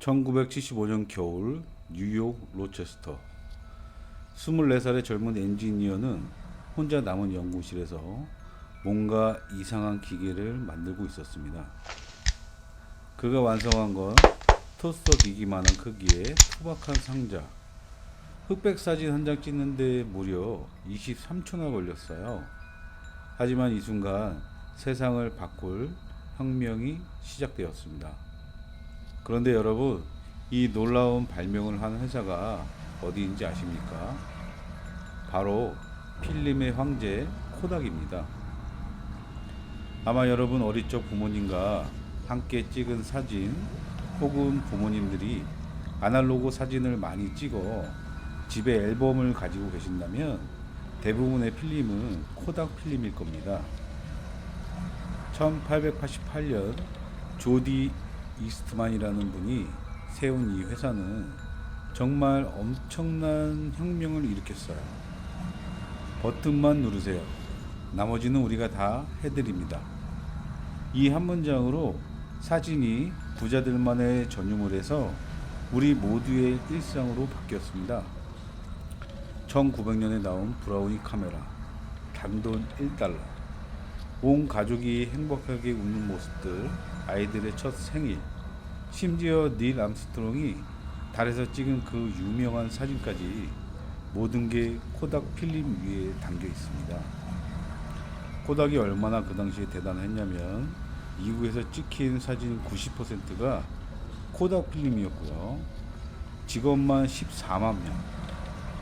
1975년 겨울 뉴욕 로체스터 24살의 젊은 엔지니어는 혼자 남은 연구실에서 뭔가 이상한 기계를 만들고 있었습니다. 그가 완성한 건 토스터 기기만한 크기의 투박한 상자. 흑백 사진 한 장 찍는데 무려 23초나 걸렸어요. 하지만 이 순간 세상을 바꿀 혁명이 시작되었습니다. 그런데 여러분, 이 놀라운 발명을 한 회사가 어디인지 아십니까? 바로 필름의 황제 코닥입니다. 아마 여러분 어릴 적 부모님과 함께 찍은 사진 혹은 부모님들이 아날로그 사진을 많이 찍어 집에 앨범을 가지고 계신다면 대부분의 필름은 코닥 필름일 겁니다. 1888년 조디 이스트만이라는 분이 세운 이 회사는 정말 엄청난 혁명을 일으켰어요. 버튼만 누르세요. 나머지는 우리가 다 해드립니다. 이 한 문장으로 사진이 부자들만의 전유물에서 우리 모두의 일상으로 바뀌었습니다. 1900년에 나온 브라우니 카메라, 단돈 $1, 온 가족이 행복하게 웃는 모습들, 아이들의 첫 생일, 심지어 닐 암스트롱이 달에서 찍은 그 유명한 사진까지 모든 게 코닥 필름 위에 담겨 있습니다. 코닥이 얼마나 그 당시에 대단했냐면 미국에서 찍힌 사진 90%가 코닥 필름이었고요. 직원만 14만 명,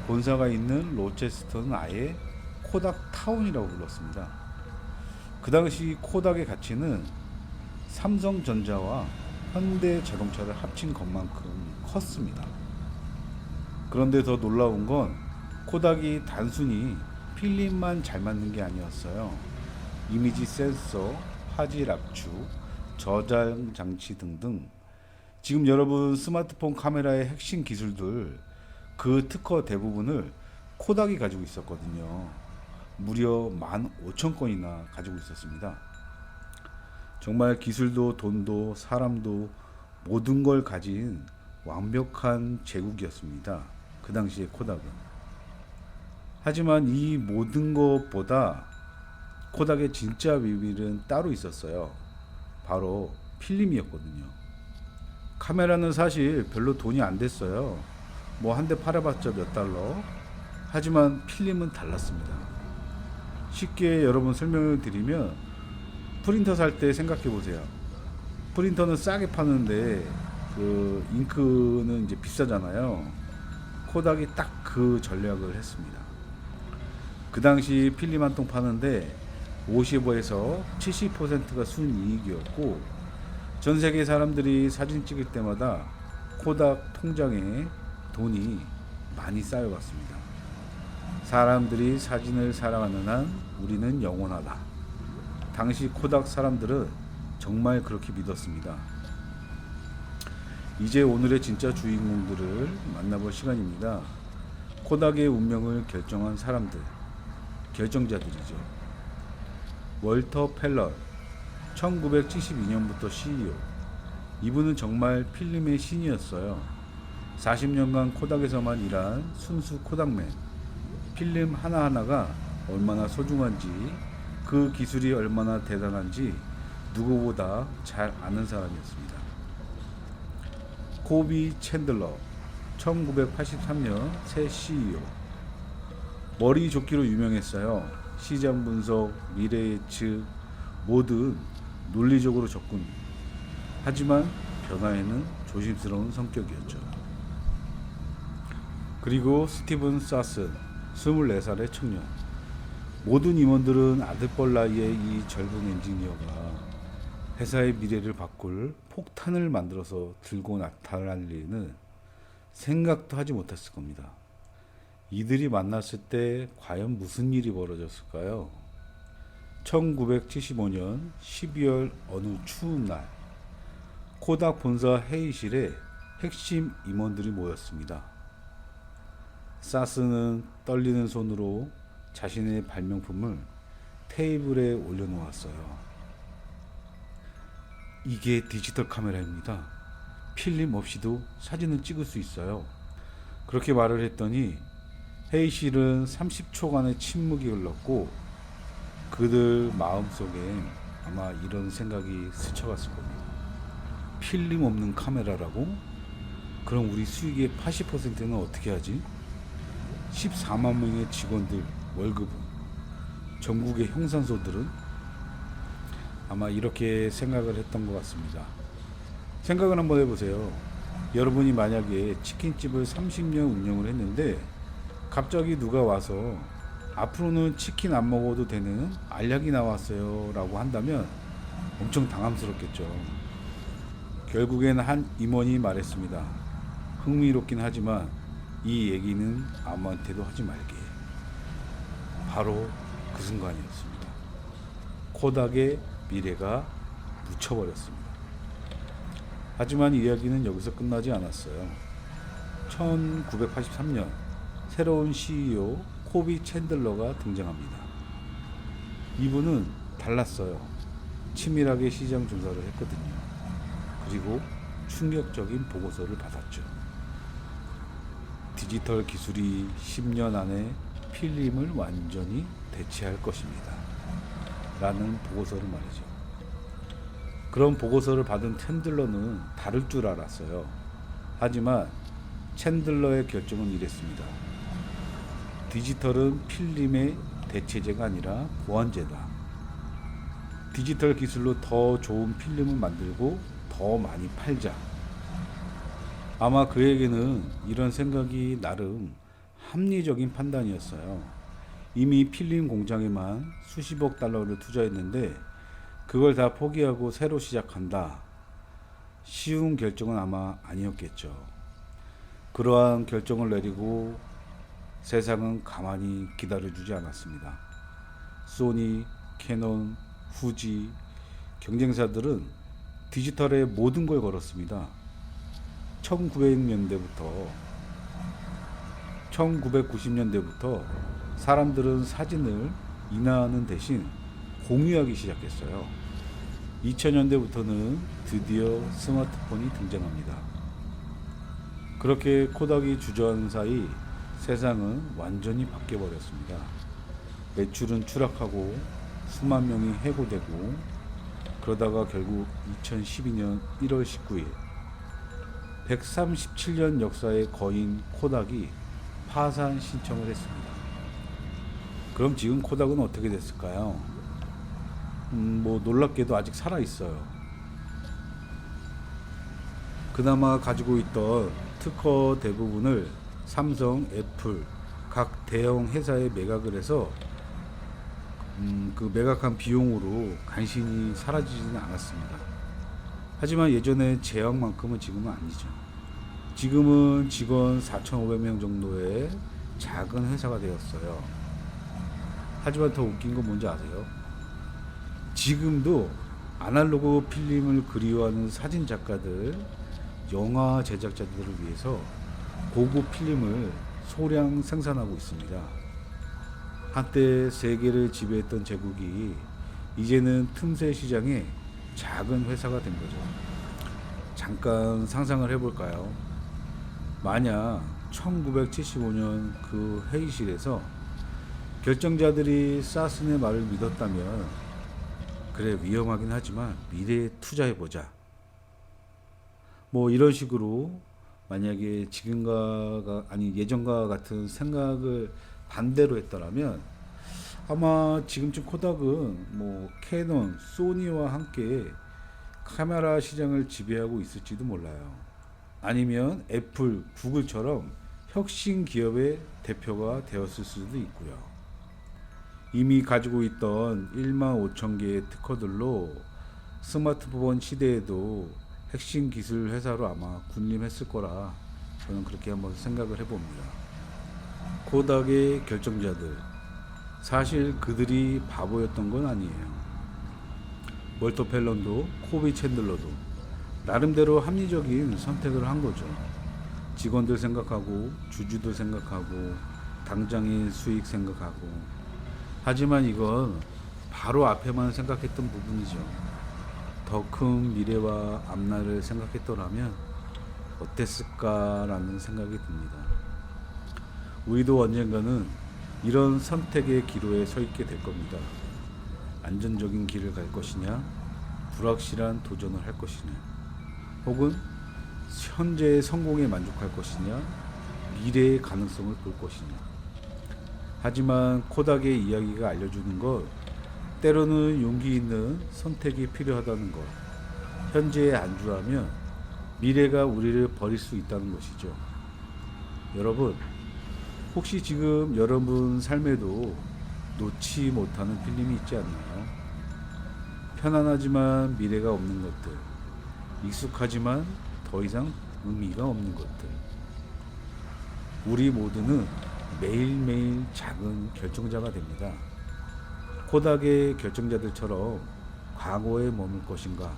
본사가 있는 로체스터는 아예 코닥 타운이라고 불렀습니다. 그 당시 코닥의 가치는 삼성전자와 현대자동차를 합친 것만큼 컸습니다. 그런데 더 놀라운 건 코닥이 단순히 필름만 잘 만든 게 아니었어요. 이미지 센서, 화질 압축, 저장 장치 등등 지금 여러분 스마트폰 카메라의 핵심 기술들 그 특허 대부분을 코닥이 가지고 있었거든요. 무려 15,000건이나 가지고 있었습니다. 정말 기술도 돈도 사람도 모든 걸 가진 완벽한 제국이었습니다. 그 당시의 코닥은. 하지만 이 모든 것보다 코닥의 진짜 비밀은 따로 있었어요. 바로 필름이었거든요. 카메라는 사실 별로 돈이 안 됐어요. 뭐 한 대 팔아봤자 몇 달러. 하지만 필름은 달랐습니다. 쉽게 여러분 설명을 드리면 프린터 살 때 생각해 보세요. 프린터는 싸게 파는데 그 잉크는 이제 비싸잖아요. 코닥이 딱 그 전략을 했습니다. 그 당시 필름 한 통 파는데 50에서 70%가 순이익이었고 전 세계 사람들이 사진 찍을 때마다 코닥 통장에 돈이 많이 쌓여갔습니다. 사람들이 사진을 사랑하는 한 우리는 영원하다. 당시 코닥 사람들은 정말 그렇게 믿었습니다. 이제 오늘의 진짜 주인공들을 만나볼 시간입니다. 코닥의 운명을 결정한 사람들, 결정자들이죠. 월터 펠런, 1972년부터 CEO. 이분은 정말 필름의 신이었어요. 40년간 코닥에서만 일한 순수 코닥맨. 필름 하나하나가 얼마나 소중한지, 그 기술이 얼마나 대단한지 누구보다 잘 아는 사람이었습니다. 코비 챈들러, 1983년 새 CEO. 머리 좋기로 유명했어요. 시장 분석, 미래 예측, 모든 논리적으로 접근. 하지만 변화에는 조심스러운 성격이었죠. 그리고 스티븐 사슨, 24살의 청년. 모든 임원들은 아들뻘 나이에 이 젊은 엔지니어가 회사의 미래를 바꿀 폭탄을 만들어서 들고 나타날 일은 생각도 하지 못했을 겁니다. 이들이 만났을 때 과연 무슨 일이 벌어졌을까요? 1975년 12월 어느 추운 날, 코닥 본사 회의실에 핵심 임원들이 모였습니다. 사스는 떨리는 손으로 자신의 발명품을 테이블에 올려놓았어요. 이게 디지털 카메라입니다. 필름 없이도 사진을 찍을 수 있어요. 그렇게 말을 했더니 헤이실은 30초간의 침묵이 흘렀고 그들 마음속엔 아마 이런 생각이 스쳐갔을 겁니다. 필름 없는 카메라라고? 그럼 우리 수익의 80%는 어떻게 하지? 14만 명의 직원들 월급은? 전국의 형산소들은? 아마 이렇게 생각을 했던 것 같습니다. 생각을 한번 해보세요. 여러분이 만약에 치킨집을 30년 운영을 했는데 갑자기 누가 와서 앞으로는 치킨 안 먹어도 되는 알약이 나왔어요 라고 한다면 엄청 당황스럽겠죠. 결국엔 한 임원이 말했습니다. 흥미롭긴 하지만 이 얘기는 아무한테도 하지 말게. 바로 그 순간이었습니다. 코닥의 미래가 묻혀버렸습니다. 하지만 이야기는 여기서 끝나지 않았어요. 1983년 새로운 CEO 코비 챈들러가 등장합니다. 이분은 달랐어요. 치밀하게 시장 조사를 했거든요. 그리고 충격적인 보고서를 받았죠. 디지털 기술이 10년 안에 필름을 완전히 대체할 것입니다. 라는 보고서를 말이죠. 그런 보고서를 받은 챈들러는 다를 줄 알았어요. 하지만 챈들러의 결정은 이랬습니다. 디지털은 필름의 대체제가 아니라 보완제다. 디지털 기술로 더 좋은 필름을 만들고 더 많이 팔자. 아마 그에게는 이런 생각이 나름 합리적인 판단이었어요. 이미 필름 공장에만 수십억 달러를 투자했는데 그걸 다 포기하고 새로 시작한다. 쉬운 결정은 아마 아니었겠죠. 그러한 결정을 내리고 세상은 가만히 기다려주지 않았습니다. 소니, 캐논, 후지, 경쟁사들은 디지털에 모든 걸 걸었습니다. 1990년대부터 사람들은 사진을 인화하는 대신 공유하기 시작했어요. 2000년대부터는 드디어 스마트폰이 등장합니다. 그렇게 코닥이 주저하는 사이 세상은 완전히 바뀌어버렸습니다. 매출은 추락하고 수만 명이 해고되고 그러다가 결국 2012년 1월 19일 137년 역사의 거인 코닥이 파산 신청을 했습니다. 그럼 지금 코닥은 어떻게 됐을까요? 놀랍게도 아직 살아있어요. 그나마 가지고 있던 특허 대부분을 삼성, 애플, 각 대형 회사에 매각을 해서 그 매각한 비용으로 간신히 사라지지는 않았습니다. 하지만 예전의 제약만큼은 지금은 아니죠. 지금은 직원 4,500명 정도의 작은 회사가 되었어요. 하지만 더 웃긴 건 뭔지 아세요? 지금도 아날로그 필름을 그리워하는 사진 작가들, 영화 제작자들을 위해서 고급 필름을 소량 생산하고 있습니다. 한때 세계를 지배했던 제국이 이제는 틈새 시장의 작은 회사가 된 거죠. 잠깐 상상을 해볼까요? 만약 1975년 그 회의실에서 결정자들이 사슨의 말을 믿었다면, 그래 위험하긴 하지만 미래에 투자해보자, 이런 식으로 만약에 예전과 같은 생각을 반대로 했더라면 아마 지금쯤 코닥은 캐논, 소니와 함께 카메라 시장을 지배하고 있을지도 몰라요. 아니면 애플, 구글처럼 혁신 기업의 대표가 되었을 수도 있고요. 이미 가지고 있던 1만 5천 개의 특허들로 스마트폰 시대에도 핵심 기술 회사로 아마 군림했을 거라 저는 그렇게 한번 생각을 해봅니다. 코닥의 결정자들, 사실 그들이 바보였던 건 아니에요. 월터 펠런도 코비 챈들러도 나름대로 합리적인 선택을 한 거죠. 직원들 생각하고 주주들 생각하고 당장의 수익 생각하고. 하지만 이건 바로 앞에만 생각했던 부분이죠. 더 큰 미래와 앞날을 생각했더라면 어땠을까라는 생각이 듭니다. 우리도 언젠가는 이런 선택의 기로에 서 있게 될 겁니다. 안전적인 길을 갈 것이냐, 불확실한 도전을 할 것이냐, 혹은 현재의 성공에 만족할 것이냐, 미래의 가능성을 볼 것이냐. 하지만 코닥의 이야기가 알려주는 것, 때로는 용기 있는 선택이 필요하다는 것, 현재에 안주하면 미래가 우리를 버릴 수 있다는 것이죠. 여러분, 혹시 지금 여러분 삶에도 놓지 못하는 필름이 있지 않나요? 편안하지만 미래가 없는 것들, 익숙하지만 더 이상 의미가 없는 것들. 우리 모두는 매일매일 작은 결정자가 됩니다. 코닥의 결정자들처럼 과거에 머물 것인가,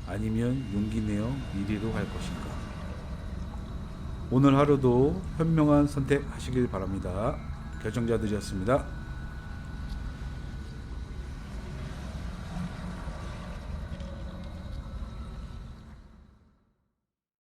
아니면 용기 내어 미래로 갈 것인가. 오늘 하루도 현명한 선택하시길 바랍니다. 결정자들이었습니다.